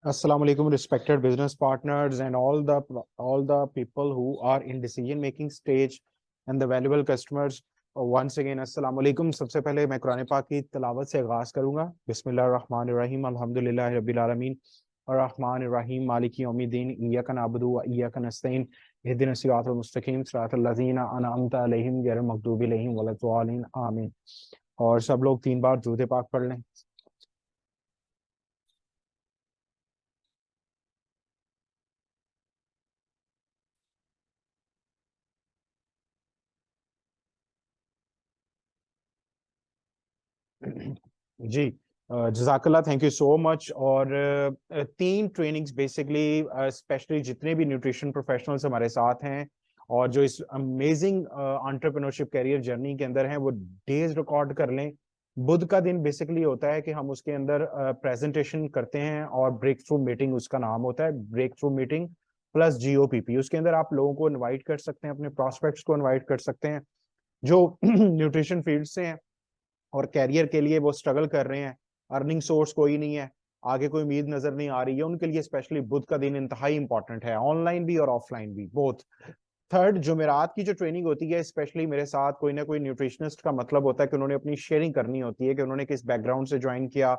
Assalamu alaikum, respected business partners and all the people who are in decision making stage and the valuable customers. Once again, assalamu alaikum. सबसे पहले मैं कुरान पाक की तिलावत से आगाज करूंगा। बिस्मिल्लाहिर रहमानिर रहीम, अल्हम्दुलिल्लाहि रब्बिल आलमीन, अर्रहमानिर रहीम, मालिकी यौमिद्दीन, इय्याका नअबुदु व इय्याका नस्तईन, इहदिनस सिरातल मुस्तकीम, सिरातल लज़ीना अनअमता अलैहिम गैरिल मग़दूबि अलैहिम वलद्दालिन, आमीन। और सब लोग 3 बार दुरूद पाक पढ़ लें। जी, जज़ाकल्लाह, थैंक यू सो मच। और 3 ट्रेनिंग्स बेसिकली, स्पेशली जितने भी न्यूट्रिशन प्रोफेशनल्स हमारे साथ हैं और जो इस अमेजिंग एंटरप्रेन्योरशिप कैरियर जर्नी के अंदर हैं, वो डेज रिकॉर्ड कर लें। बुध का दिन बेसिकली होता है कि हम उसके अंदर प्रेजेंटेशन करते हैं और ब्रेक थ्रू मीटिंग उसका नाम होता है, breakthrough meeting plus GOPP। उसके अंदर आप लोगों को इनवाइट कर सकते हैं, अपने प्रोस्पेक्ट्स को इनवाइट कर सकते हैं जो न्यूट्रिशन फील्ड से हैं और कैरियर के लिए वो स्ट्रगल कर रहे हैं। अर्निंग सोर्स कोई नहीं है, आगे कोई उम्मीद नजर नहीं आ रही है, उनके लिए स्पेशली बुध का दिन इंतहाई इंपॉर्टेंट है, ऑनलाइन भी और ऑफलाइन भी बोथ। थर्ड, जुमेरात की जो ट्रेनिंग होती है, स्पेशली मेरे साथ कोई ना कोई न्यूट्रिशनिस्ट का मतलब होता है कि उन्होंने अपनी शेयरिंग करनी होती है कि उन्होंने किस बैकग्राउंड से ज्वाइन किया,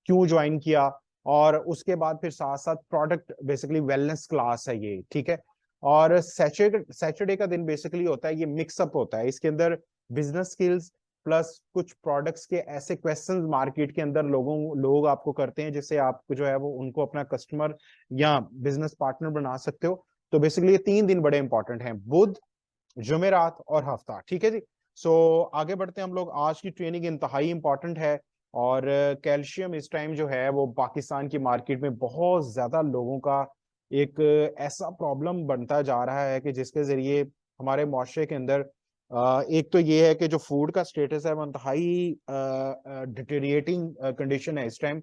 क्यों ज्वाइन किया, और उसके बाद फिर साथ साथ प्रोडक्ट, बेसिकली वेलनेस क्लास है ये, ठीक है। और सैटरडे का दिन बेसिकली होता है, ये मिक्सअप होता है, इसके अंदर बिजनेस स्किल्स प्लस कुछ प्रोडक्ट्स के ऐसे क्वेश्चंस मार्केट के अंदर लोग आपको करते हैं जिससे आप जो है वो उनको अपना कस्टमर या बिजनेस पार्टनर बना सकते हो। तो बेसिकली ये 3 दिन बड़े इंपॉर्टेंट हैं, बुध, जुमेरात और हफ्ता, ठीक है जी। सो आगे बढ़ते हैं हम लोग। आज की ट्रेनिंग इंतहाई इंपॉर्टेंट है और कैल्शियम इस टाइम जो है वो पाकिस्तान की मार्केट में बहुत ज्यादा लोगों का एक ऐसा प्रॉब्लम बनता जा रहा है कि जिसके जरिए हमारे मुआशरे के अंदर एक तो ये है कि जो फूड का स्टेटस है वो इंतहाई डिटेरिएटिंग कंडीशन है इस टाइम,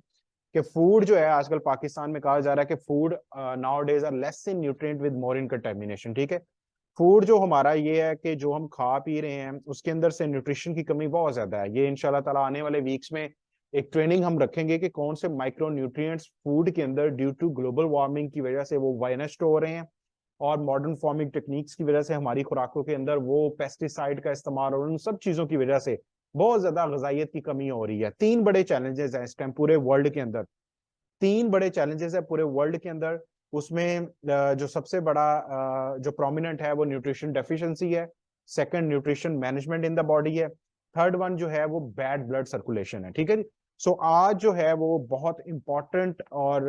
कि फूड जो है आजकल पाकिस्तान में कहा जा रहा है कि food nowadays are less in nutrient with more in contamination, ठीक है। फूड जो हमारा ये है कि जो हम खा पी रहे हैं उसके अंदर से न्यूट्रिशन की कमी बहुत ज्यादा है। ये इंशाल्लाह ताला आने वाले वीक्स में एक ट्रेनिंग हम रखेंगे कि कौन से माइक्रो न्यूट्रिएंट्स फूड के अंदर ड्यू टू ग्लोबल वार्मिंग की वजह से वो वाइनस्ट हो रहे हैं और मॉडर्न फार्मिंग टेक्निक्स की वजह से हमारी खुराकों के अंदर वो पेस्टिसाइड का इस्तेमाल और उन सब चीजों की वजह से बहुत ज्यादा ग़िज़ाइयत की कमी हो रही है। 3 बड़े चैलेंजेस हैं इस टाइम पूरे वर्ल्ड के अंदर, 3 बड़े चैलेंजेस है पूरे वर्ल्ड के अंदर। उसमें जो सबसे बड़ा जो प्रोमिनेंट है वो न्यूट्रिशन डेफिशिएंसी है, second nutrition management in the body है, थर्ड वन जो है वो बैड ब्लड सर्कुलेशन है, ठीक है जी। सो आज जो है वो बहुत इंपॉर्टेंट और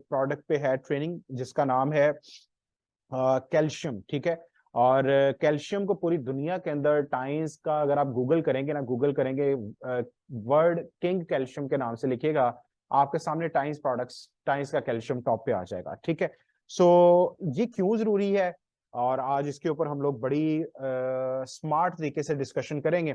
प्रोडक्ट पे है ट्रेनिंग जिसका नाम है कैल्शियम, ठीक है। और कैल्शियम को पूरी दुनिया के अंदर टाइम्स का, अगर आप गूगल करेंगे ना, गूगल करेंगे वर्ल्ड किंग कैल्शियम के नाम से लिखिएगा, आपके सामने टाइम्स प्रोडक्ट्स, टाइम्स का कैल्शियम टॉप पे आ जाएगा, ठीक है। सो ये क्यों जरूरी है और आज इसके ऊपर हम लोग बड़ी स्मार्ट तरीके से डिस्कशन करेंगे।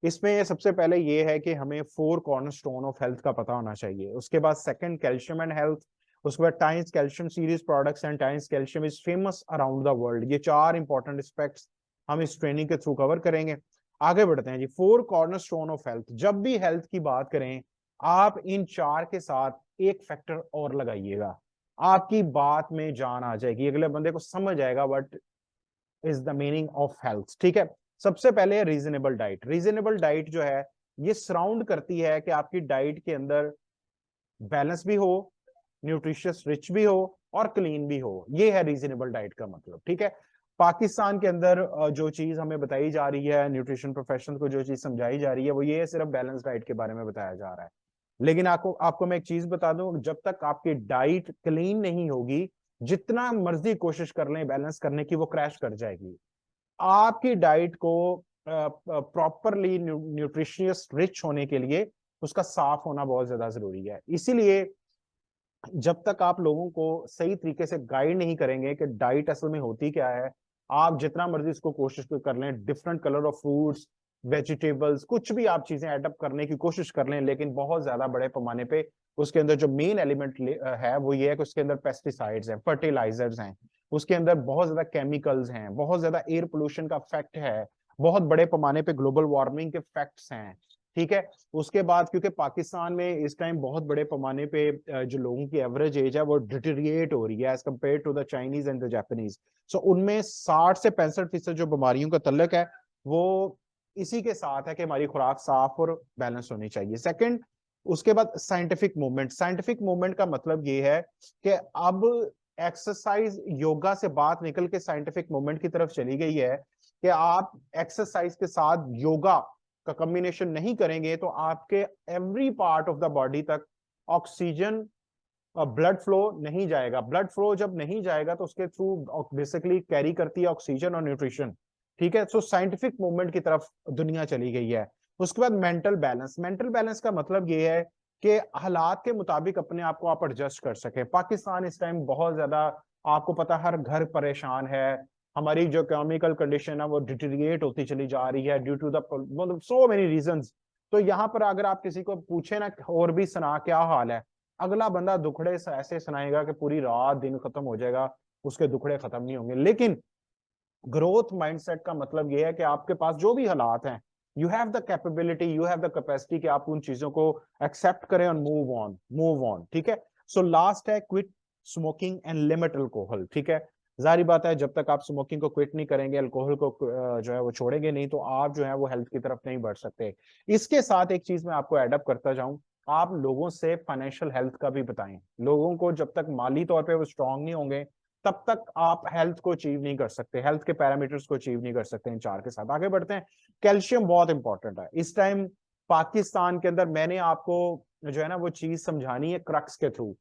इसमें सबसे पहले ये है कि हमें 4 कॉर्नरस्टोन ऑफ हेल्थ का पता होना चाहिए, उसके बाद सेकंड कैल्शियम एंड हेल्थ, उसके बाद times calcium series products and times calcium is famous around the world. ये 4 इंपॉर्टेंट एस्पेक्ट्स हम इस ट्रेनिंग के थ्रू कवर करेंगे। आगे बढ़ते हैं जी। 4 कॉर्नरस्टोन ऑफ हेल्थ, जब भी हेल्थ की बात करें आप इन 4 के साथ एक फैक्टर और लगाइएगा, आपकी बात में जान आ जाएगी, अगले बंदे को समझ आएगा what is the meaning of health, ठीक है। सबसे पहले रीजनेबल डाइट। रीजनेबल डाइट जो है ये सराउंड करती है कि आपकी डाइट के अंदर बैलेंस भी हो, न्यूट्रिशियस रिच भी हो और क्लीन भी हो, ये है रीजनेबल डाइट का मतलब, ठीक है। पाकिस्तान के अंदर जो चीज हमें बताई जा रही है, न्यूट्रिशन प्रोफेशनल को जो चीज समझाई जा रही है वो ये है, सिर्फ बैलेंस डाइट के बारे में बताया जा रहा है। लेकिन आपको आपको मैं एक चीज बता दूं, जब तक आपकी डाइट क्लीन नहीं होगी, जितना मर्जी कोशिश कर लें बैलेंस करने की, वो क्रैश कर जाएगी। आपकी डाइट को प्रॉपरली न्यूट्रिशियस रिच होने के लिए उसका साफ होना बहुत ज्यादा जरूरी है। इसीलिए जब तक आप लोगों को सही तरीके से गाइड नहीं करेंगे कि डाइट असल में होती क्या है, आप जितना मर्जी इसको कोशिश कर लें, different colour of fruits, vegetables, कुछ भी आप चीजें एडअप करने की कोशिश कर लें, लेकिन बहुत ज्यादा बड़े पैमाने पे उसके अंदर जो मेन एलिमेंट है वो ये है कि उसके अंदर पेस्टिसाइड्स हैं, फर्टिलाइजर्स हैं, उसके अंदर बहुत ज्यादा केमिकल्स हैं, बहुत ज्यादा एयर पोल्यूशन का फैक्ट है, बहुत बड़े पैमाने पे ग्लोबल वार्मिंग के फैक्ट्स हैं, ठीक है। उसके बाद क्योंकि पाकिस्तान में इस टाइम बहुत बड़े पैमाने पे जो लोगों की एवरेज एज है वो डिटेरिएट हो रही है as compare to the Chinese and the Japanese. So उनमें 60 से 65% जो बीमारियों का तल्लक है वो इसी के साथ है कि हमारी खुराक साफ और बैलेंस होनी चाहिए। सेकंड, उसके बाद साइंटिफिक मूवमेंट। साइंटिफिक मूवमेंट का मतलब ये है कि अब एक्सरसाइज योगा से बात निकल के साइंटिफिक मूवमेंट की तरफ चली गई है कि आप एक्सरसाइज के साथ योगा का कॉम्बिनेशन नहीं करेंगे तो आपके every part of the body तक ऑक्सीजन ब्लड फ्लो नहीं जाएगा। ब्लड फ्लो जब नहीं जाएगा तो उसके थ्रू बेसिकली कैरी करती है ऑक्सीजन और न्यूट्रिशन। ठीक है। सो साइंटिफिक मूवमेंट की तरफ दुनिया चली गई है। उसके बाद मेंटल बैलेंस। मेंटल बैलेंस का मतलब ये है कि हालात के मुताबिक अपने आप को आप एडजस्ट कर सके। पाकिस्तान इस टाइम बहुत ज्यादा, आपको पता, हर घर परेशान है। हमारी जो इकोनॉमिकल कंडीशन है वो डिटेरिएट होती चली जा रही है due to the so many reasons. तो यहाँ पर अगर आप किसी को पूछे ना और भी सुना क्या हाल है, अगला बंदा दुखड़े से ऐसे सुनाएगा कि पूरी रात दिन खत्म हो जाएगा, उसके दुखड़े खत्म नहीं होंगे। लेकिन ग्रोथ माइंडसेट का मतलब यह है कि आपके पास जो भी हालात हैं, you have the capability, you have the capacity कि आप उन चीजों को एक्सेप्ट करें और मूव ऑन। ठीक है। सो लास्ट है quit smoking and limit alcohol. ठीक है। जारी बात है जब तक आप स्मोकिंग को क्विट नहीं करेंगे, अल्कोहल को जो है वो छोड़ेंगे नहीं, तो आप जो है वो हेल्थ की तरफ नहीं बढ़ सकते। इसके साथ एक चीज मैं आपको एडअप करता जाऊं, आप लोगों से फाइनेंशियल हेल्थ का भी बताएं। लोगों को जब तक माली तौर पे वो स्ट्रांग नहीं होंगे तब तक आप हेल्थ को अचीव नहीं कर सकते, हेल्थ के पैरामीटर्स को अचीव नहीं कर सकते। इन चार के साथ आगे बढ़ते हैं। कैल्शियम बहुत इंपॉर्टेंट है इस टाइम पाकिस्तान के अंदर। मैंने आपको जो है ना वो चीज समझानी है क्रक्स के थ्रू।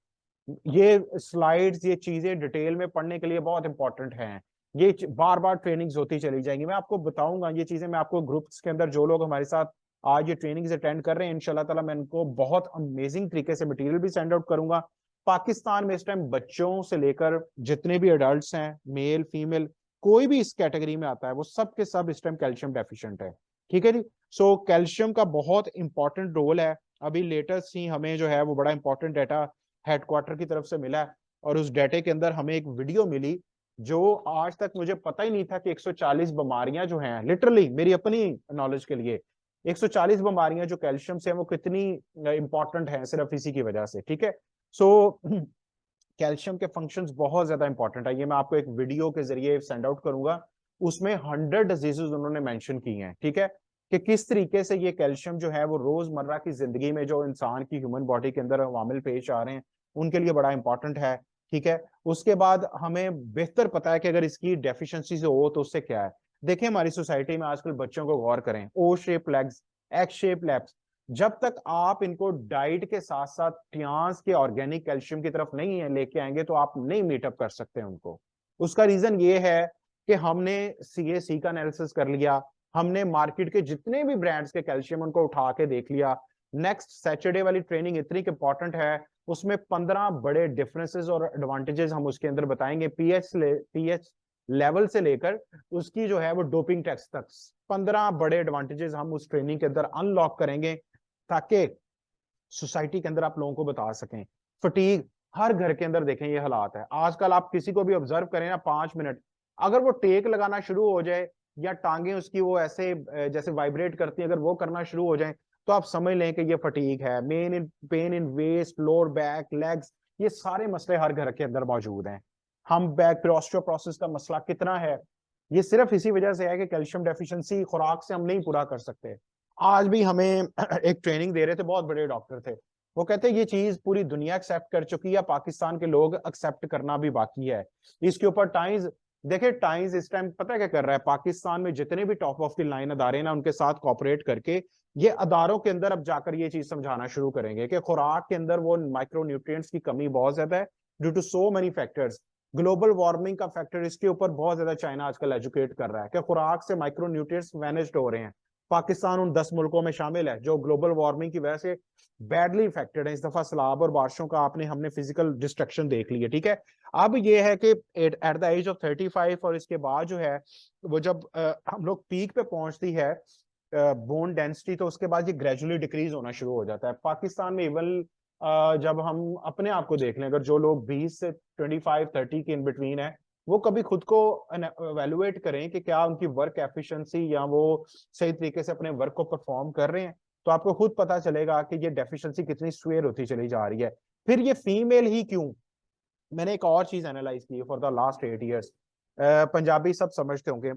ये स्लाइड्स, ये चीजें डिटेल में पढ़ने के लिए बहुत इंपॉर्टेंट हैं। ये बार बार ट्रेनिंग्स होती चली जाएंगी, मैं आपको बताऊंगा ये चीजें। मैं आपको ग्रुप्स के अंदर जो लोग हमारे साथ आज ये ट्रेनिंग्स अटेंड कर रहे हैं, इंशाल्लाह ताला मैं इनको बहुत अमेजिंग तरीके से मटेरियल भी सेंड आउट करूंगा। पाकिस्तान में इस टाइम बच्चों से लेकर जितने भी एडल्ट्स हैं, मेल फीमेल, कोई भी इस कैटेगरी में आता है, वो सब के सब इस टाइम कैल्शियम डेफिशिएंट है। ठीक है जी। सो कैल्शियम का बहुत इंपॉर्टेंट रोल है। अभी लेटेस्ट ही हमें जो है वो बड़ा इंपॉर्टेंट डाटा हेडक्वार्टर की तरफ से मिला है, और उस डाटे के अंदर हमें एक वीडियो मिली जो आज तक मुझे पता ही नहीं था कि 140 बीमारियां जो हैं, लिटरली मेरी अपनी नॉलेज के लिए 140 बीमारियां जो कैल्शियम से हैं वो कितनी इंपॉर्टेंट हैं सिर्फ इसी की वजह से। ठीक है। सो कैल्शियम के फंक्शंस बहुत ज्यादा इंपॉर्टेंट है। ये मैं आपको एक वीडियो के जरिए सेंड आउट करूंगा, उसमें 100 डिजीजेस उन्होंने मेंशन की हैं। ठीक है। कि किस तरीके से ये कैल्शियम जो है वो रोजमर्रा की जिंदगी में जो इंसान की ह्यूमन बॉडी के अंदर अवामिल पेश आ रहे हैं उनके लिए बड़ा इंपॉर्टेंट है। ठीक है। उसके बाद हमें बेहतर पता है कि अगर इसकी डेफिशिएंसी हो तो उससे क्या है। देखिए हमारी सोसाइटी में आजकल बच्चों को गौर करें, O shape legs, X shape legs, जब तक आप इनको डाइट के साथ साथ प्याज के ऑर्गेनिक कैल्शियम की तरफ नहीं है लेके आएंगे तो आप नहीं मीटअप कर सकते उनको। उसका रीजन ये है कि हमने सीएसी का एनालिसिस कर लिया, हमने मार्केट के जितने भी ब्रांड्स के कैल्शियम उनको उठा के देख लिया। नेक्स्ट सैटरडे वाली ट्रेनिंग इतनी इंपॉर्टेंट है, उसमें 15 बड़े डिफरेंसेस और एडवांटेजेस हम उसके अंदर बताएंगे, पीएच लेवल से लेकर उसकी जो है वो डोपिंग टेस्ट तक 15 बड़े एडवांटेजेस हम उस ट्रेनिंग के अंदर अनलॉक करेंगे, ताकि सोसाइटी के अंदर आप लोगों को बता सकें। फटीग हर घर के अंदर देखें ये हालात है आजकल। आप किसी को भी ऑब्जर्व करें ना 5 मिनट, अगर वो टेक लगाना शुरू हो जाए या टांगे उसकी वो ऐसे जैसे वाइब्रेट करती है, अगर वो करना शुरू हो जाए तो आप समझ लें कि ये फटीग है। Pain in waist, lower back, legs, ये सारे मसले हर घर के अंदर मौजूद हैं। हम बैक ऑस्टियोपोरोसिस का मसला कितना है, ये सिर्फ इसी वजह से है कि कैल्शियम डेफिशिएंसी खुराक से हम नहीं पूरा कर सकते। आज भी हमें एक ट्रेनिंग दे रहे थे, बहुत बड़े डॉक्टर थे, वो कहते हैं ये चीज पूरी दुनिया एक्सेप्ट कर चुकी है, पाकिस्तान के लोग एक्सेप्ट करना भी बाकी है। इसके ऊपर टाइम्स, देखिए टाइम्स इस टाइम पता है क्या कर रहा है, पाकिस्तान में जितने भी टॉप ऑफ द लाइन अदारे ना उनके साथ कॉपरेट करके ये अदारों के अंदर अब जाकर ये चीज समझाना शुरू करेंगे कि खुराक के अंदर वो माइक्रो न्यूट्रिएंट्स की कमी बहुत ज्यादा है due to so many factors. Global warming का फैक्टर, इसके ऊपर बहुत ज्यादा चाइना आजकल एजुकेट कर रहा है कि खुराक से माइक्रो न्यूट्रिएंट्स मैनेज हो रहे हैं। पाकिस्तान उन 10 मुल्कों में शामिल है जो ग्लोबल वार्मिंग की वजह से बैडली इफेक्टेड है। इस दफा सैलाब और बारिशों का आपने हमने फिजिकल डिस्ट्रक्शन देख ली है। ठीक है। अब ये है कि एट द एज ऑफ 35 और इसके बाद जो है वो जब हम लोग पीक पे पहुंचती है बोन डेंसिटी, तो उसके बाद ये ग्रेजुअली डिक्रीज होना शुरू हो जाता है। पाकिस्तान में इवन जब हम अपने आप को देख लें, अगर जो लोग 20 से 25-30 के इन बिटवीन है, वो कभी खुद को एवेलुएट करें कि क्या उनकी वर्क एफिशिएंसी या वो सही तरीके से अपने वर्क को परफॉर्म कर रहे हैं। तो आपको खुद पता चलेगा कि ये डेफिशिएंसी कितनी स्वेयर होती चली जा रही है। फिर ये फीमेल ही क्यों, मैंने एक और चीज एनालाइज की for the last 8 years। Punjabi सब समझते होंगे,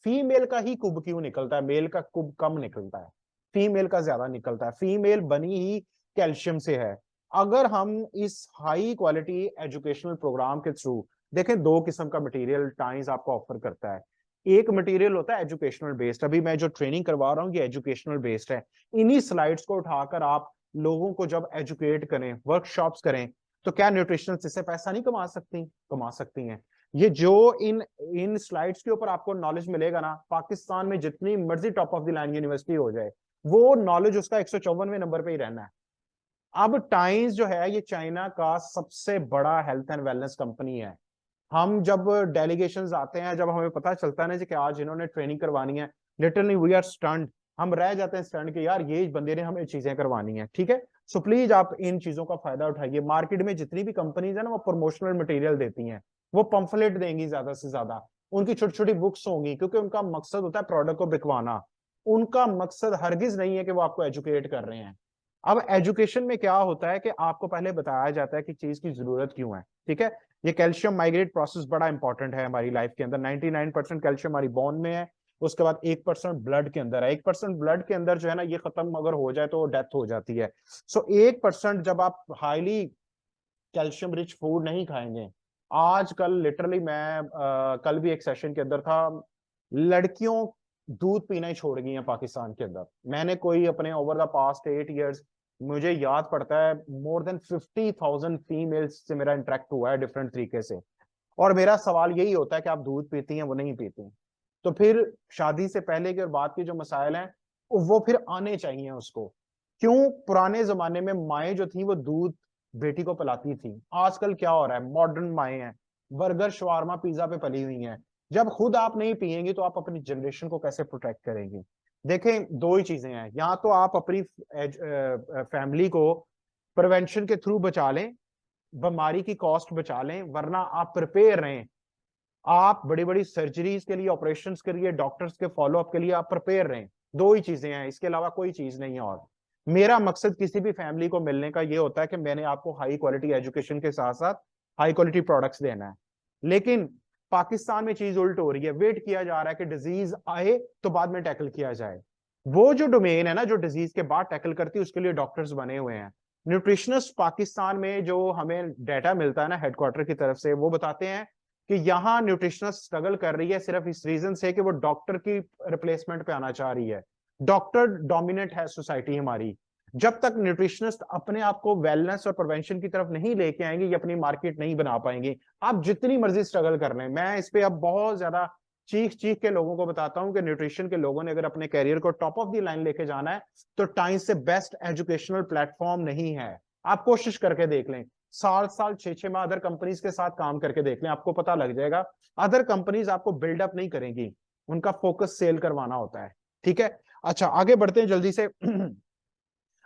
फीमेल का ही कुब क्यों निकलता है, मेल का कुब कम निकलता है, फीमेल का ज्यादा निकलता है। फीमेल बनी ही कैल्शियम से है। अगर हम इस हाई क्वालिटी एजुकेशनल प्रोग्राम के थ्रू देखें, दो किस्म का मटेरियल टाइम्स आपको ऑफर करता है। एक मटेरियल होता है एजुकेशनल बेस्ड, अभी मैं जो ट्रेनिंग करवा रहा हूँ ये एजुकेशनल बेस्ड है। इन्हीं स्लाइड्स को उठाकर आप लोगों को जब एजुकेट करें, वर्कशॉप्स करें, तो क्या न्यूट्रिशनिस्ट इससे पैसा नहीं कमा सकती, कमा सकती हैं। ये जो इन इन स्लाइड्स के ऊपर आपको नॉलेज मिलेगा ना, पाकिस्तान में जितनी मर्जी top of the line university हो जाए, वो नॉलेज उसका 154वें नंबर पे ही रहना है। अब टाइम्स जो है ये चाइना का सबसे बड़ा हेल्थ एंड वेलनेस कंपनी है। हम जब डेलीगेशंस आते हैं, जब हमें पता चलता है ना कि आज इन्होंने ट्रेनिंग करवानी है, लिटरली वी आर स्टन्ड, हम रह जाते हैं स्टन्ड के, यार ये बंदे ने हमें चीजें करवानी है। ठीक है, सो प्लीज आप इन चीजों का फायदा उठाइए। मार्केट में जितनी भी कंपनीज है ना, वो प्रमोशनल मटेरियल देती हैं, वो पंफलेट देंगी ज्यादा से ज्यादा, उनकी छोटी छोटी बुक्स होंगी, क्योंकि उनका मकसद होता है प्रोडक्ट को बिकवाना। उनका मकसद हरगिज नहीं है कि वो आपको एजुकेट कर रहे हैं। अब एजुकेशन में क्या होता है कि आपको पहले बताया जाता है कि चीज की जरूरत क्यों है। ठीक है, ये कैल्शियम माइग्रेट प्रोसेस बड़ा इंपॉर्टेंट है हमारी लाइफ के अंदर। 99% कैल्शियम हमारी बोन में है, उसके बाद 1% ब्लड के अंदर है। 1% ब्लड के अंदर जो है ना, ये खत्म अगर हो जाए तो डेथ हो जाती है। सो 1% जब आप हाईली कैल्शियम रिच फूड नहीं खाएंगे, आजकल लिटरली मैं कल भी एक सेशन के अंदर था, लड़कियों दूध पीना ही छोड़ गई हैं पाकिस्तान के अंदर। मैंने कोई अपने ओवर द पास्ट 8 years, मुझे याद पड़ता है मोर देन 50,000 फीमेल्स से मेरा इंटरेक्ट हुआ है डिफरेंट तरीके से। और मेरा सवाल यही होता है कि आप दूध पीती हैं, वो नहीं पीती, तो फिर शादी से पहले के और बाद के जो मसाइल हैं वो फिर आने चाहिए उसको। क्यों पुराने जमाने में माएँ जो थी वो दूध बेटी को पिलाती थी, आजकल क्या हो रहा है, मॉडर्न माएँ हैं बर्गर शवारमा पिज्जा पे पली हुई हैं। जब खुद आप नहीं पिएंगी तो आप अपनी जनरेशन को कैसे प्रोटेक्ट करेंगी। देखें, दो ही चीजें हैं, या तो आप अपनी फैमिली को प्रिवेंशन के थ्रू बचा लें, बीमारी की कॉस्ट बचा लें, वरना आप प्रिपेयर रहें। आप बड़ी बड़ी सर्जरीज के लिए, ऑपरेशंस के लिए, डॉक्टर्स के फॉलोअप के लिए आप प्रिपेयर रहें। दो ही चीजें हैं, इसके अलावा कोई चीज नहीं है। और मेरा मकसद किसी भी फैमिली को मिलने का ये होता है कि मैंने आपको हाई क्वालिटी एजुकेशन के साथ साथ हाई क्वालिटी प्रोडक्ट्स देना है। लेकिन पाकिस्तान में चीज उल्ट हो रही है, वेट किया जा रहा है कि डिजीज आए तो बाद में टैकल किया जाए। वो जो डोमेन है ना जो डिजीज के बाद टैकल करती है, उसके लिए डॉक्टर्स बने हुए हैं। न्यूट्रिशनिस्ट पाकिस्तान में जो हमें डाटा मिलता है ना हेडक्वार्टर की तरफ से, वो बताते हैं कि यहाँ न्यूट्रिशनिस्ट स्ट्रगल कर रही है सिर्फ इस रीजन से कि वो डॉक्टर की रिप्लेसमेंट पे आना चाह रही है। डॉक्टर डोमिनेट है सोसाइटी हमारी। जब तक न्यूट्रिशनिस्ट अपने आप को वेलनेस और प्रिवेंशन की तरफ नहीं लेके आएंगे, ये अपनी मार्केट नहीं बना पाएंगे। आप जितनी मर्जी स्ट्रगल कर लें, मैं इस पे अब बहुत ज्यादा चीख चीख के लोगों को बताता हूं कि न्यूट्रिशन के लोगों ने अगर अपने कैरियर को टॉप ऑफ द लाइन लेके जाना है, तो टाइम्स से बेस्ट एजुकेशनल प्लेटफॉर्म नहीं है। आप कोशिश करके देख लें, साल साल 6 6 माह अदर कंपनीज के साथ काम करके देख लें, आपको पता लग जाएगा। अदर कंपनीज आपको बिल्डअप नहीं करेंगी, उनका फोकस सेल करवाना होता है। ठीक है, अच्छा आगे बढ़ते हैं जल्दी से।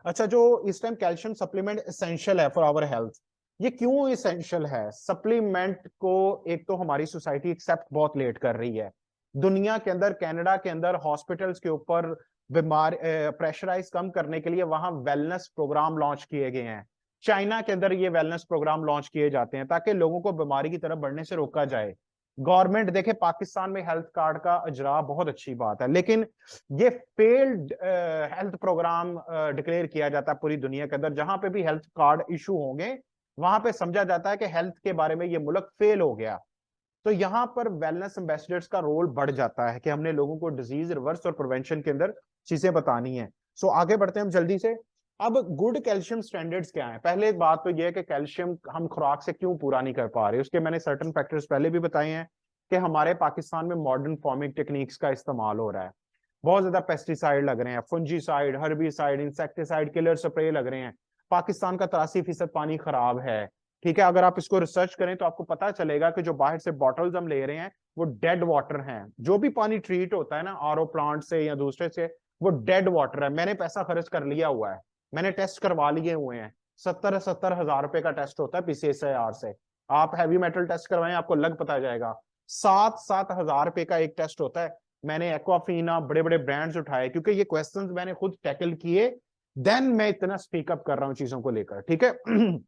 अच्छा, जो इस टाइम कैल्शियम सप्लीमेंट एसेंशियल है फॉर आवर हेल्थ, ये क्यों एसेंशियल है सप्लीमेंट को? एक तो हमारी सोसाइटी एक्सेप्ट बहुत लेट कर रही है। दुनिया के अंदर, कनाडा के अंदर हॉस्पिटल्स के ऊपर बीमार प्रेशराइज कम करने के लिए वहां वेलनेस प्रोग्राम लॉन्च किए गए हैं। चाइना के अंदर ये वेलनेस प्रोग्राम लॉन्च किए जाते हैं ताकि लोगों को बीमारी की तरफ बढ़ने से रोका जाए। गवर्नमेंट देखे, पाकिस्तान में हेल्थ कार्ड का अजरा बहुत अच्छी बात है, लेकिन ये फेल्ड हेल्थ प्रोग्राम डिक्लेयर किया जाता है पूरी दुनिया के अंदर। जहां पे भी हेल्थ कार्ड इशू होंगे, वहां पे समझा जाता है कि हेल्थ के बारे में ये मुल्क फेल हो गया। तो यहाँ पर वेलनेस एम्बेसडर्स का रोल बढ़ जाता है कि हमने लोगों को डिजीज रिवर्स और प्रिवेंशन के अंदर चीजें बतानी है। सो आगे बढ़ते हैं हम जल्दी से। अब गुड कैल्शियम स्टैंडर्ड्स क्या है? पहले एक बात तो यह है कि कैल्शियम हम खुराक से क्यों पूरा नहीं कर पा रहे, उसके मैंने सर्टेन फैक्टर्स पहले भी बताए हैं कि हमारे पाकिस्तान में मॉडर्न फार्मिंग टेक्निक्स का इस्तेमाल हो रहा है। बहुत ज्यादा पेस्टिसाइड लग रहे हैं, fungicide, herbicide, insecticide, killer spray लग रहे हैं। पाकिस्तान का 83% पानी खराब है। ठीक है, अगर आप इसको रिसर्च करें तो आपको पता चलेगा कि जो बाहर से बॉटल्स हम ले रहे हैं वो डेड वाटर हैं। जो भी पानी ट्रीट होता है ना आरओ प्लांट से या दूसरे से, वो डेड वाटर है। मैंने पैसा खर्च कर लिया हुआ है, मैंने टेस्ट करवा लिए हुए हैं। 70 हजार रुपए का टेस्ट होता है पीसीएसआईआर से। आप हैवी मेटल टेस्ट करवाएं, आपको लग पता जाएगा। 7 हजार रुपए का एक टेस्ट होता है। मैंने एक्वाफीना बड़े बड़े ब्रांड्स उठाए, क्योंकि ये क्वेश्चंस मैंने खुद टैकल किए देन मैं इतना स्पीकअप कर रहा हूँ चीजों को लेकर, ठीक है।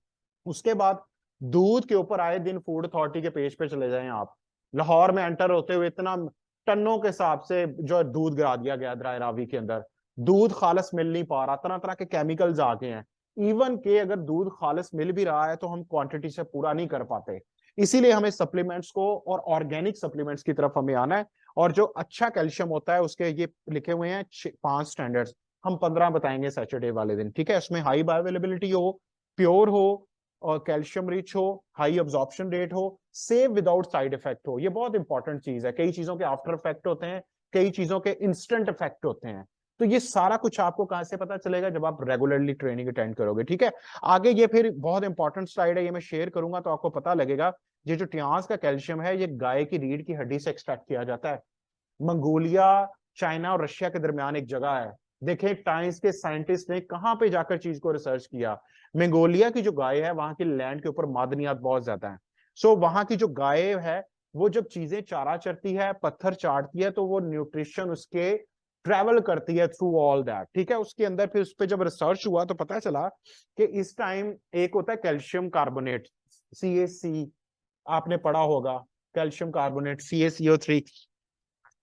उसके बाद दूध के ऊपर आए दिन फूड अथॉरिटी के पेज पे चले जाएं आप, लाहौर में एंटर होते हुए इतना टनों के हिसाब से जो दूध गिरा दिया गया दराय रावी के अंदर, दूध खालस मिल नहीं पा रहा, तरह तरह के केमिकल्स आ गए हैं। इवन के अगर दूध खालस मिल भी रहा है तो हम क्वांटिटी से पूरा नहीं कर पाते। इसीलिए हमें सप्लीमेंट्स को और ऑर्गेनिक सप्लीमेंट्स की तरफ हमें आना है। और जो अच्छा कैल्शियम होता है उसके ये लिखे हुए हैं 5 स्टैंडर्ड्स, हम 15 बताएंगे सैटरडे वाले दिन, ठीक है। उसमें हाई बायोअवेलेबिलिटी हो, प्योर हो, और कैल्शियम रिच हो, हाई अब्जॉर्प्शन रेट हो, सेव विदाउट साइड इफेक्ट हो। ये बहुत इंपॉर्टेंट चीज है। कई चीजों के आफ्टर इफेक्ट होते हैं, कई चीजों के इंस्टेंट इफेक्ट होते हैं। तो ये सारा कुछ आपको कहां से पता चलेगा? जब आप रेगुलरली ट्रेनिंग अटेंड करोगे, ठीक है। आगे ये फिर बहुत इंपॉर्टेंट स्लाइड है, ये मैं शेयर करूंगा तो आपको पता लगेगा। ये जो टियास का कैल्शियम है ये गाय की रीढ़ की हड्डी से एक्सट्रैक्ट किया जाता है। मंगोलिया, चाइना और रशिया के दरमियान एक जगह है। देखें टाइम्स के साइंटिस्ट ने कहां पे जाकर चीज को रिसर्च किया। मंगोलिया की जो गाय है वहां की लैंड के ऊपर मादनियात बहुत ज्यादा है। सो वहां की जो गाय है वो जब चीजें चारा चरती है, पत्थर चाटती है, तो वो न्यूट्रिशन उसके ट्रेवल करती है थ्रू ऑल दैट, ठीक है। उसके अंदर फिर उस पर जब रिसर्च हुआ तो पता चला कि इस टाइम एक होता है कैल्शियम कार्बोनेट, CaC, आपने पढ़ा होगा, कैल्शियम कार्बोनेट CaCO3।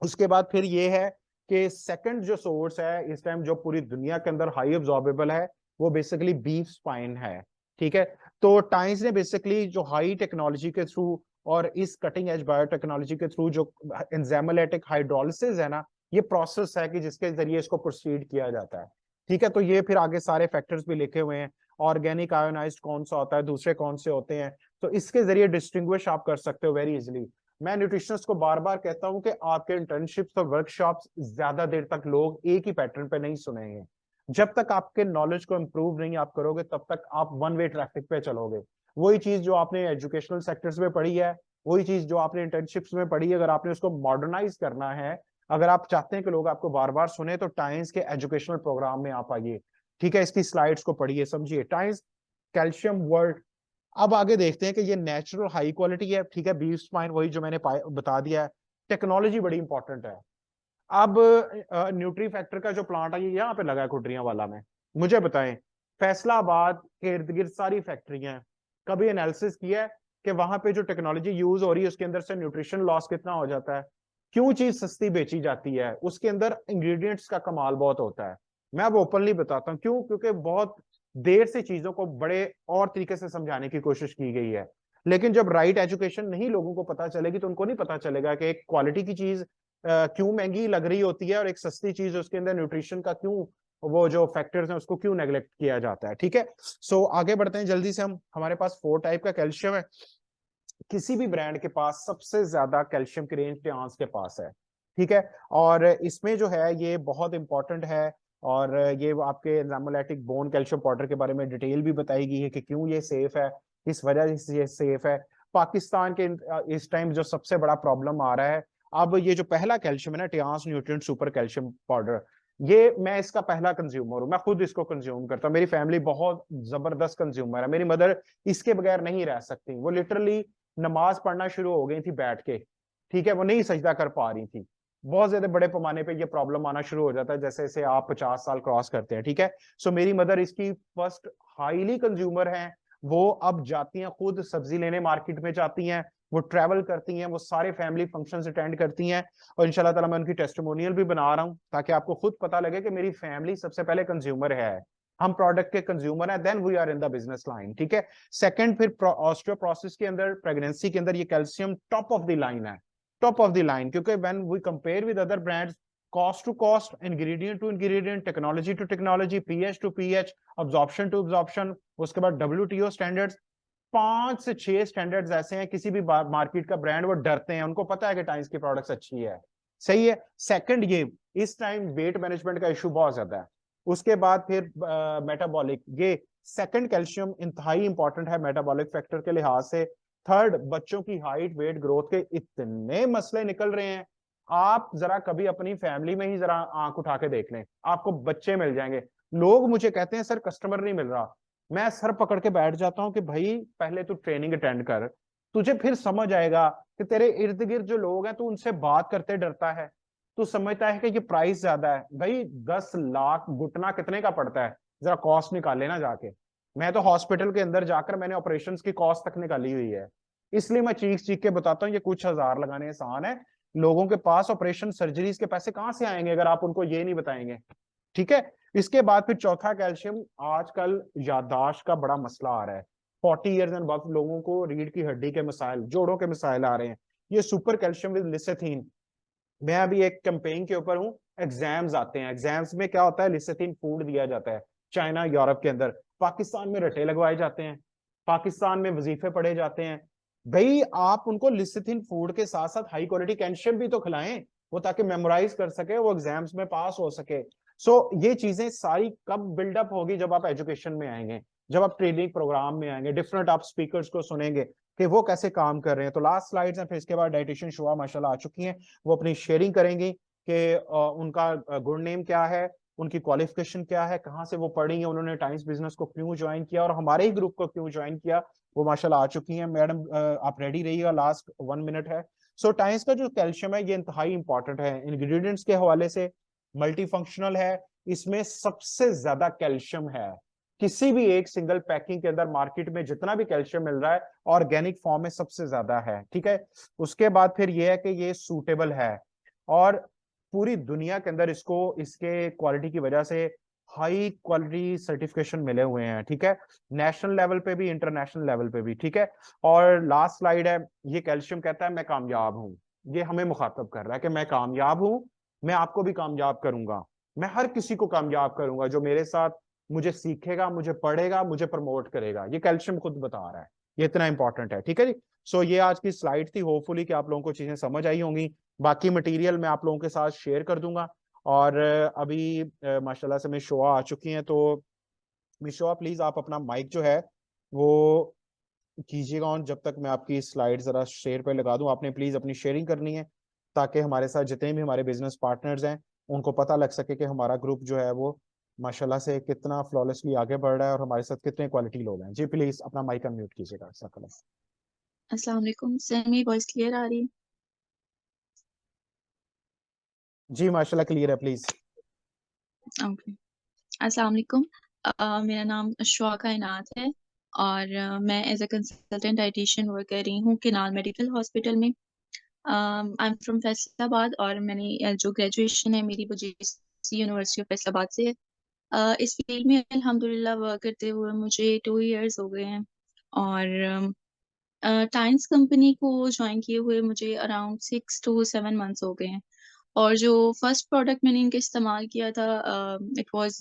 उसके बाद फिर ये है कि सेकंड जो सोर्स है इस टाइम जो पूरी दुनिया के अंदर हाई अब्जॉर्बेबल है वो बेसिकली बीफ स्पाइन है, ठीक है। तो टाइम्स ने बेसिकली जो हाई टेक्नोलॉजी के थ्रू और इस कटिंग एज बायोटेक्नोलॉजी के थ्रू जो एंजाइमेटिक हाइड्रोलिसिस है ना, ये प्रोसेस है कि जिसके जरिए इसको प्रोसीड किया जाता है, ठीक है। तो ये फिर आगे सारे फैक्टर्स भी लिखे हुए हैं, ऑर्गेनिक आयोनाइज्ड कौन सा होता है, दूसरे कौन से होते हैं, तो इसके जरिए डिस्टिंग्विश आप कर सकते हो वेरी इजिली। मैं न्यूट्रिशनिस्ट को बार बार कहता हूं कि आपके इंटर्नशिप्स और वर्कशॉप्स ज्यादा देर तक लोग एक ही पैटर्न पे नहीं सुनेंगे। जब तक आपके नॉलेज को इंप्रूव नहीं आप करोगे तब तक आप वन वे ट्रैफिक पे चलोगे। वही चीज जो आपने एजुकेशनल सेक्टर्स में पढ़ी है, वही चीज जो आपने इंटर्नशिप्स में पढ़ी है, अगर आपने उसको मॉडर्नाइज करना है, अगर आप चाहते हैं कि लोग आपको बार बार सुने, तो टाइम्स के एजुकेशनल प्रोग्राम में आप आइए, ठीक है। इसकी स्लाइड्स को पढ़िए, समझिए। Times calcium world. अब आगे देखते हैं कि ये नेचुरल हाई क्वालिटी है, ठीक है, बीफ स्पाइन वही जो मैंने बता दिया है। टेक्नोलॉजी बड़ी इंपॉर्टेंट है। अब न्यूट्री फैक्टर का जो प्लांट है ये यहाँ पे लगा है खुडरियां वाला में। मुझे बताएं, फैसलाबाद के इर्द गिर्द सारी फैक्ट्रियां हैं, कभी एनालिसिस किया है कि वहां पे जो टेक्नोलॉजी यूज हो रही है उसके अंदर से न्यूट्रिशन लॉस कितना हो जाता है? क्यों चीज सस्ती बेची जाती है? उसके अंदर इंग्रेडिएंट्स का कमाल बहुत होता है। मैं अब ओपनली बताता हूँ क्यों, क्योंकि बहुत देर से चीजों को बड़े और तरीके से समझाने की कोशिश की गई है। लेकिन जब राइट एजुकेशन नहीं लोगों को पता चलेगी तो उनको नहीं पता चलेगा कि एक क्वालिटी की चीज क्यों महंगी लग रही होती है और एक सस्ती चीज उसके अंदर न्यूट्रिशन का क्यों, वो जो फैक्टर्स हैं उसको क्यों नेग्लेक्ट किया जाता है, ठीक है। सो आगे बढ़ते हैं जल्दी से। हम हमारे पास 4 टाइप का कैल्शियम है। किसी भी ब्रांड के पास सबसे ज्यादा कैल्शियम की रेंज टियास के पास है, ठीक है। और इसमें जो है ये बहुत इंपॉर्टेंट है। और ये आपके एंजाइमेटिक बोन कैल्शियम पाउडर के बारे में डिटेल भी बताई गई है कि क्यों ये सेफ है, किस वजह से ये सेफ है। पाकिस्तान के इस टाइम जो सबसे बड़ा प्रॉब्लम आ रहा है, अब ये जो पहला कैल्शियम है ना, टियास न्यूट्रिएंट सुपर कैल्शियम पाउडर, ये मैं इसका पहला कंज्यूमर हूँ, मैं खुद इसको कंज्यूम करता हूँ, मेरी फैमिली बहुत जबरदस्त कंज्यूमर है। मेरी मदर इसके बगैर नहीं रह सकती, वो लिटरली नमाज पढ़ना शुरू हो गई थी बैठ के, ठीक है, वो नहीं सजदा कर पा रही थी। बहुत ज्यादा बड़े पैमाने पे ये प्रॉब्लम आना शुरू हो जाता है जैसे जैसे आप 50 साल क्रॉस करते हैं, ठीक है। सो मेरी मदर इसकी फर्स्ट हाईली कंज्यूमर हैं। वो अब जाती हैं खुद सब्जी लेने, मार्केट में जाती हैं, वो ट्रैवल करती हैं, वो सारे फैमिली फंक्शंस अटेंड करती हैं। और इंशाल्लाह ताला मैं उनकी टेस्टिमोनियल भी बना रहा हूं ताकि आपको खुद पता लगे कि मेरी फैमिली सबसे पहले कंज्यूमर है, हम प्रोडक्ट के कंज्यूमर हैं, then we are in the business line, ठीक है। सेकंड, फिर ऑस्टियोप्रोसिस के अंदर, प्रेगनेंसी के अंदर ये calcium top of the line है, टॉप ऑफ द लाइन, क्योंकि when we compare with other brands, cost to cost, ingredient to ingredient, technology to technology, pH to pH, absorption to absorption, उसके बाद WTO standards, 5 से 6 standards ऐसे हैं, किसी भी market का ब्रांड वो डरते हैं, उनको पता है कि टाइम्स की प्रोडक्ट्स अच्छी है, सही है। सेकंड, ये इस टाइम वेट मैनेजमेंट का इशू बहुत ज्यादा है। उसके बाद फिर मेटाबॉलिक, ये सेकंड कैल्शियम इंतहाई इंपॉर्टेंट है मेटाबॉलिक फैक्टर के लिहाज से। थर्ड, बच्चों की हाइट वेट ग्रोथ के इतने मसले निकल रहे हैं, आप जरा कभी अपनी फैमिली में ही जरा आंख उठा के देख लें, आपको बच्चे मिल जाएंगे। लोग मुझे कहते हैं सर कस्टमर नहीं मिल रहा, मैं सर पकड़ के बैठ जाता हूं कि भाई पहले तू ट्रेनिंग अटेंड कर, तुझे फिर समझ आएगा कि तेरे इर्द गिर्द जो लोग हैं तू उनसे बात करते डरता है, तू समझता है कि ये प्राइस ज्यादा है। भाई 10 लाख घुटना कितने का पड़ता है? जरा कॉस्ट निकाले ना जाके। मैं तो हॉस्पिटल के अंदर जाकर मैंने ऑपरेशंस की कॉस्ट तक निकाली हुई है। इसलिए मैं चीख चीख के बताता हूँ, ये कुछ हजार लगाने आसान है, लोगों के पास ऑपरेशन सर्जरीज के पैसे कहाँ से आएंगे अगर आप उनको ये नहीं बताएंगे। ठीक है। इसके बाद फिर चौथा कैल्शियम, आजकल याददाश्त का बड़ा मसला आ रहा है। 40 ईयर्स एंड अब लोगों को रीढ़ की हड्डी के मसाइल, जोड़ों के मसाइल आ रहे हैं। ये सुपर कैल्शियम विद लिसेथीन, मैं अभी एक कैंपेन के ऊपर हूँ। एग्जाम्स आते हैं, एग्जाम्स में क्या होता है, लिसेथिन फूड दिया जाता है। चाइना यूरोप के अंदर, पाकिस्तान में रटे लगवाए जाते हैं, पाकिस्तान में वजीफे पढ़े जाते हैं। भाई आप उनको लिसेथिन फूड के साथ साथ हाई क्वालिटी कैल्शियम भी तो खिलाएं, वो ताकि मेमोराइज कर सके, वो एग्जाम्स में पास हो सके। सो ये चीजें सारी कब बिल्डअप होगी, जब आप एजुकेशन में आएंगे, जब आप ट्रेनिंग प्रोग्राम में आएंगे, डिफरेंट आप स्पीकर्स को सुनेंगे कि वो कैसे काम कर रहे हैं। तो लास्ट स्लाइड्स हैं, फिर इसके बाद डाइटिशियन शुआ माशाल्लाह आ चुकी हैं, वो अपनी शेयरिंग करेंगी कि उनका गुड नेम क्या है, उनकी क्वालिफिकेशन क्या है, कहाँ से वो पढ़ी है, उन्होंने टाइम्स बिजनेस को क्यों ज्वाइन किया और हमारे ही ग्रुप को क्यों ज्वाइन किया। वो माशाल्लाह आ चुकी हैं। मैडम आप रेडी रहिएगा, लास्ट 1 मिनट है। सो टाइम्स का जो कैल्शियम है ये इंतहाई इंपॉर्टेंट है इंग्रेडिएंट्स के हवाले से, मल्टी फंक्शनल है, इसमें सबसे ज्यादा कैल्शियम है किसी भी एक सिंगल पैकिंग के अंदर। मार्केट में जितना भी कैल्शियम मिल रहा है ऑर्गेनिक फॉर्म में सबसे ज्यादा है। ठीक है। उसके बाद फिर ये है कि ये सूटेबल है और पूरी दुनिया के अंदर इसको इसके क्वालिटी की वजह से हाई क्वालिटी सर्टिफिकेशन मिले हुए हैं। ठीक है। नेशनल लेवल पे भी, इंटरनेशनल लेवल पे भी। ठीक है। और लास्ट स्लाइड है, ये कैल्शियम कहता है मैं कामयाब हूं, ये हमें मुखातब कर रहा है कि मैं कामयाब हूं, मैं आपको भी कामयाब करूंगा, मैं हर किसी को कामयाब करूंगा जो मेरे साथ मुझे सीखेगा, मुझे पढ़ेगा, मुझे प्रमोट करेगा। ये कैल्शियम खुद बता रहा है, ये इतना इंपॉर्टेंट है। ठीक है जी। सो ये आज की स्लाइड थी, होपफुली कि आप लोगों को चीजें समझ आई होंगी। बाकी मटेरियल मैं आप लोगों के साथ शेयर कर दूंगा। और अभी माशाल्लाह से मिस शोआ आ चुकी हैं, तो मिस शोआ प्लीज आप अपना माइक जो है वो कीजिएगा ऑन, जब तक मैं आपकी स्लाइड जरा शेयर पे लगा दूं। आपने प्लीज अपनी शेयरिंग करनी है ताकि हमारे साथ जितने भी हमारे बिजनेस पार्टनर्स हैं उनको पता लग सके कि हमारा ग्रुप जो है वो माशाल्लाह से कितना फ्लॉलेसली आगे बढ़ रहा है और हमारे साथ कितने क्वालिटी लोग हैं। जी प्लीज अपना माइक अनम्यूट कीजिएगा सकल। अस्सलाम वालेकुम सर, मेरी वॉइस क्लियर आ रही है? जी माशाल्लाह क्लियर है, प्लीज। ओके। अस्सलाम वालेकुम। मेरा नाम शुआ कायनात है और मैं as a consultant dietitian work कर रही हूँ किनाल मेडिकल हॉस्पिटल में। आई एम फ्रॉम फैसलाबाद और मैंने जो ग्रेजुएशन है मेरी वो जीसी यूनिवर्सिटी ऑफ फैसलाबाद से है। इस फील्ड में अल्हम्दुलिल्लाह वर्क करते हुए मुझे 2 इयर्स हो गए हैं और टाइम्स कंपनी को ज्वाइन किए हुए मुझे अराउंड 6 to 7 मंथ्स हो गए हैं। और जो फर्स्ट प्रोडक्ट मैंने इनका इस्तेमाल किया था इट वाज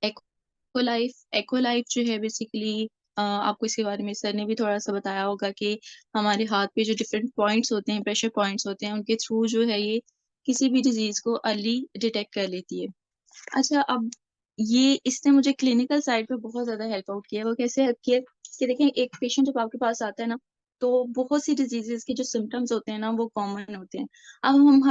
एक्वालाइफ। एक्वालाइफ जो है बेसिकली आपको इसके बारे में सर ने भी थोड़ा सा बताया होगा कि हमारे हाथ पे जो डिफरेंट पॉइंट्स होते हैं, प्रेशर पॉइंट्स होते हैं, उनके थ्रू जो है ये किसी भी डिजीज को अर्ली डिटेक्ट कर लेती है। अच्छा, अब ये इसने मुझे क्लिनिकल साइड पे बहुत ज्यादा हेल्प आउट किया। वो कैसे हेल्प किया कि देखें, एक पेशेंट जब आपके पास आता है ना, तो बहुत सी डिजीजेस के जो सिम्टम्स होते हैं ना वो कॉमन होते हैं। अब हम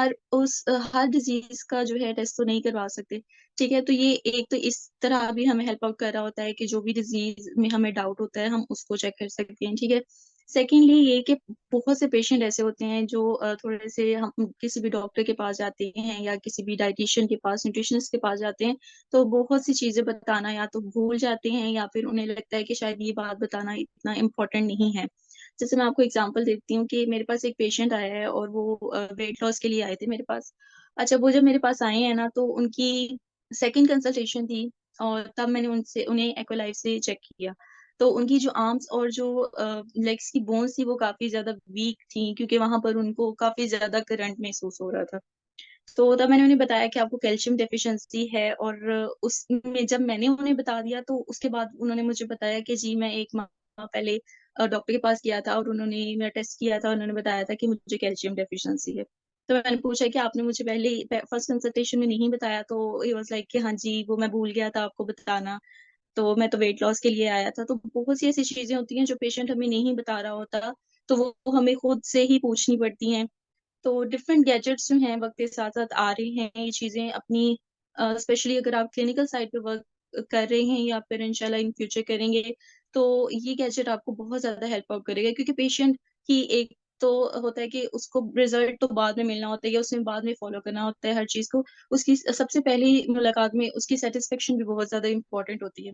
हर डिजीज का जो है टेस्ट तो नहीं करवा सकते। ठीक है, तो ये एक तो इस तरह भी हमें हेल्प आउट कर रहा होता है कि जो भी डिजीज में हमें डाउट होता है हम उसको चेक कर सकते हैं। ठीक है। सेकेंडली ये कि बहुत से पेशेंट ऐसे होते हैं जो थोड़े से, हम किसी भी डॉक्टर के पास जाते हैं या किसी भी डाइटिशियन के पास, न्यूट्रिशनिस्ट के पास जाते हैं, तो बहुत सी चीजें बताना या तो भूल जाते हैं या फिर उन्हें लगता है कि शायद ये बात बताना इतना इम्पोर्टेंट नहीं है। जैसे मैं आपको एग्जांपल देती हूँ कि मेरे पास एक पेशेंट आया है और वो वेट लॉस के लिए आए थे मेरे पास। अच्छा, वो जब मेरे पास आए हैं ना तो उनकी सेकंड कंसल्टेशन थी और तब मैंने उनसे उन्हें एक्वालाइफ से चेक किया। तो उनकी जो आर्म्स और जो लेग्स की बोन्स थी वो काफी ज्यादा वीक थी क्योंकि वहां पर उनको काफी ज्यादा करंट महसूस हो रहा था। तो तब मैंने उन्हें बताया कि आपको कैल्शियम डेफिशिएंसी है और उसमें जब मैंने उन्हें बता दिया तो उसके बाद उन्होंने मुझे बताया कि जी मैं 1 माह पहले डॉक्टर के पास गया था और उन्होंने मेरा टेस्ट किया था, उन्होंने बताया था कि मुझे कैल्शियम डेफिशिएंसी है। तो मैंने पूछा कि आपने मुझे पहले फर्स्ट कंसल्टेशन में नहीं बताया, तो ही वाज लाइक कि हाँ जी वो मैं भूल गया था आपको बताना, तो मैं तो वेट लॉस के लिए आया था। तो बहुत सी ऐसी चीजें होती हैं जो पेशेंट हमें नहीं बता रहा होता, तो वो हमें खुद से ही पूछनी पड़ती हैं। तो डिफरेंट गैजेट्स जो हैं वक्त के साथ साथ आ रहे हैं, ये चीजें अपनी, स्पेशली अगर आप क्लिनिकल साइड पे वर्क कर रहे हैं या फिर इंशाल्लाह इन फ्यूचर करेंगे, तो ये गैजेट आपको बहुत ज्यादा हेल्प आउट करेगा क्योंकि पेशेंट की एक तो होता है कि उसको रिजल्ट तो बाद में मिलना होता है या उसने बाद में फॉलो करना होता है हर चीज को। उसकी सबसे पहली मुलाकात में उसकी सेटिस्फेक्शन भी बहुत ज्यादा इंपॉर्टेंट होती है।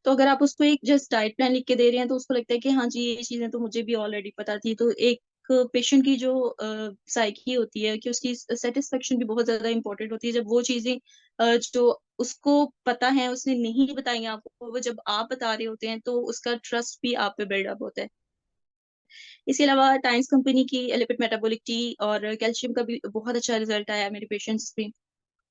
तो अगर आप उसको एक जस्ट डाइट प्लान लिख के दे रहे हैं तो उसको लगता है कि हाँ जी ये चीजें तो मुझे भी ऑलरेडी पता थी। तो एक पेशेंट की जो साइकी होती है कि उसकी सेटिस्फेक्शन भी बहुत ज्यादा इंपॉर्टेंट होती है जब वो चीजें जो उसको पता है उसने नहीं बताई आपको, वो जब आप बता रहे होते हैं तो उसका ट्रस्ट भी आप पे बिल्डअप होता है। इसके अलावा टाइम्स कंपनी की लिपिड मेटाबॉलिक टी और कैल्शियम का भी बहुत अच्छा रिजल्ट आया मेरे पेशेंट्स पे।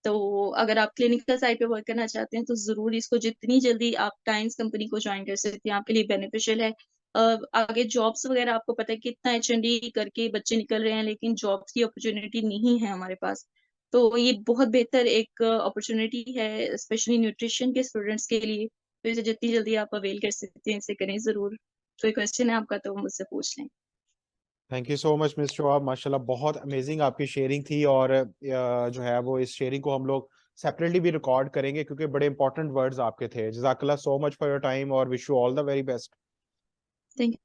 तो अगर आप क्लिनिकल साइड पे वर्क करना चाहते हैं तो जरूर इसको जितनी जल्दी आप टाइम्स कंपनी को ज्वाइन कर सकते हैं, आपके लिए बेनिफिशियल है। आगे जॉब्स वगैरह आपको पता है कितना H&D करके बच्चे निकल रहे हैं लेकिन जॉब्स की अपॉर्चुनिटी नहीं है हमारे पास। तो ये बहुत बेहतर एक अपॉर्चुनिटी है स्पेशली न्यूट्रिशन के स्टूडेंट्स के लिए। तो इसे जितनी जल्दी आप अवेल कर सकते हैं इसे करें जरूर। कोई क्वेश्चन है आपका तो मुझसे पूछ लें। Thank you so much miss Shoaib, माशाल्लाह बहुत अमेजिंग आपकी शेयरिंग थी। और जो है वो इस शेयरिंग को हम लोग सेपरेटली भी रिकॉर्ड करेंगे क्योंकि बड़े इंपॉर्टेंट वर्ड्स आपके थे। जज़ाकल्लाह so much for your time और wish you all the very best. Thank you.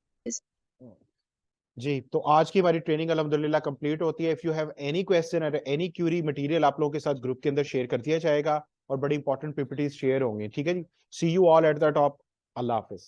जी, तो आज की हमारी ट्रेनिंग अल्हम्दुलिल्लाह कंप्लीट होती है। If you have any question और एनी क्यूरी, मटेरियल आप लोगों के साथ ग्रुप के अंदर शेयर कर दिया जाएगा और बड़ी इंपॉर्टेंट पीपीटीज शेयर होंगी। ठीक है जी, see you all at the top. अल्लाह हाफिज।